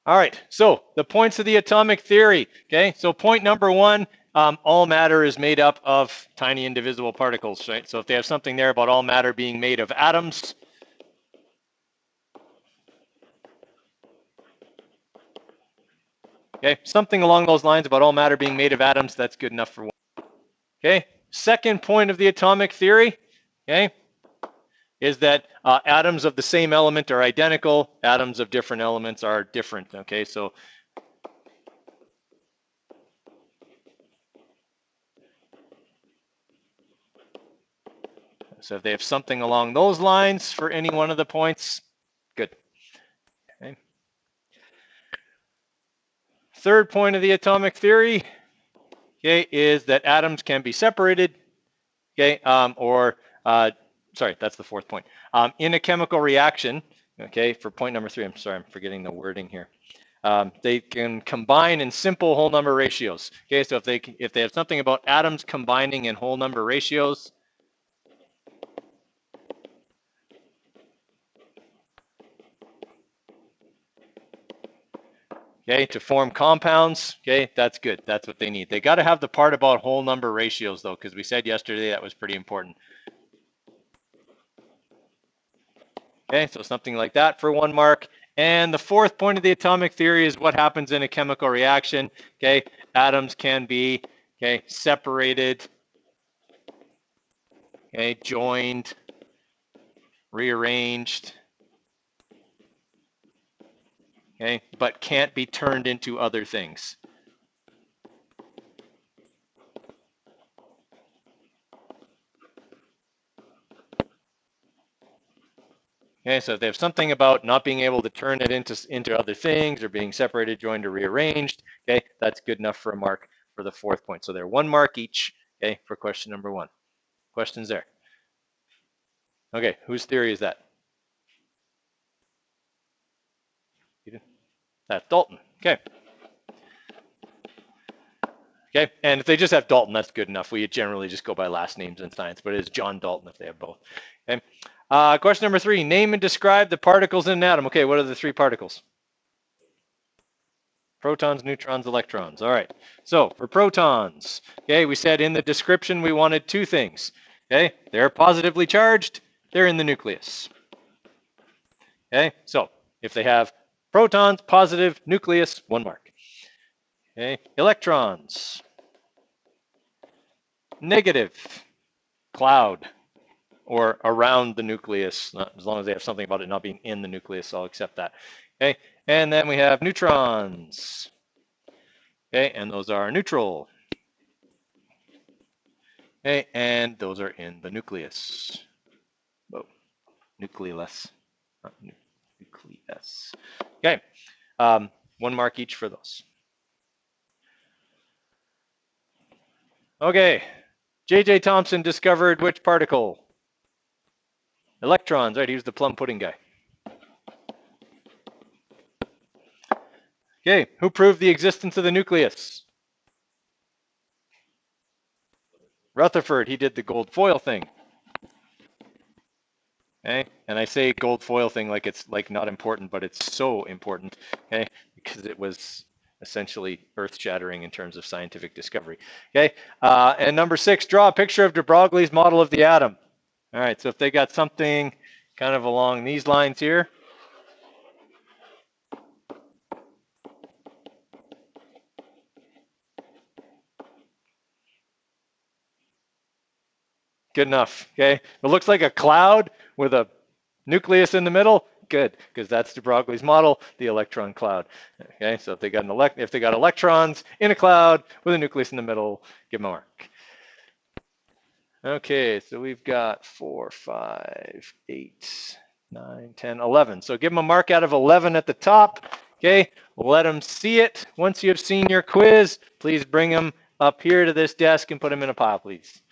All right, so the points of the atomic theory. Okay, so point number one, all matter is made up of tiny indivisible particles, right? So if they have something there about all matter being made of atoms, okay, something along those lines about all matter being made of atoms, that's good enough for one. Okay, second point of the atomic theory, okay, is that atoms of the same element are identical, atoms of different elements are different, okay? So if they have something along those lines for any one of the points, good. Okay. Third point of the atomic theory, okay, is that atoms can be separated, okay, sorry, that's the fourth point. In a chemical reaction, okay, for point number three, I'm sorry, I'm forgetting the wording here. They can combine in simple whole number ratios. Okay, so if they have something about atoms combining in whole number ratios, okay, to form compounds, okay, that's good. That's what they need. They got to have the part about whole number ratios though, because we said yesterday that was pretty important. Okay, so something like that for 1 mark. And the fourth point of the atomic theory is what happens in a chemical reaction. Okay, atoms can be, okay, separated, okay, joined, rearranged, okay, but can't be turned into other things. Okay, so if they have something about not being able to turn it into other things or being separated, joined, or rearranged, okay, that's good enough for a mark for the fourth point. So they're 1 mark each, okay, for question number 1. Questions there? Okay, whose theory is that? That's Dalton. Okay. Okay, and if they just have Dalton, that's good enough. We generally just go by last names in science, but it is John Dalton if they have both. Okay. Question number 3, name and describe the particles in an atom. Okay, what are the 3 particles? Protons, neutrons, electrons. All right, so for protons, okay, we said in the description we wanted 2 things. Okay, they're positively charged, they're in the nucleus. Okay, so if they have protons, positive, nucleus, 1 mark. Okay, electrons, negative, cloud, or around the nucleus, as long as they have something about it not being in the nucleus, I'll accept that. Okay, and then we have neutrons. Okay, and those are neutral. Okay, and those are in the nucleus. Whoa, nucleus, not nucleus. Okay, 1 mark each for those. Okay, J.J. Thomson discovered which particle? Electrons, right? He was the plum pudding guy. Okay, who proved the existence of the nucleus? Rutherford, he did the gold foil thing. Okay, and I say gold foil thing like it's like not important, but it's so important, okay, because it was essentially earth-shattering in terms of scientific discovery. Okay, and number 6, draw a picture of de Broglie's model of the atom. All right, so if they got something kind of along these lines here. Good enough, okay? It looks like a cloud with a nucleus in the middle. Good, because that's de Broglie's model, the electron cloud. Okay, so if they got electrons in a cloud with a nucleus in the middle, give them a mark. Okay, so we've got 4, 5, 8, 9, 10, 11. So give them a mark out of 11 at the top. Okay, let them see it. Once you've seen your quiz, please bring them up here to this desk and put them in a pile, please.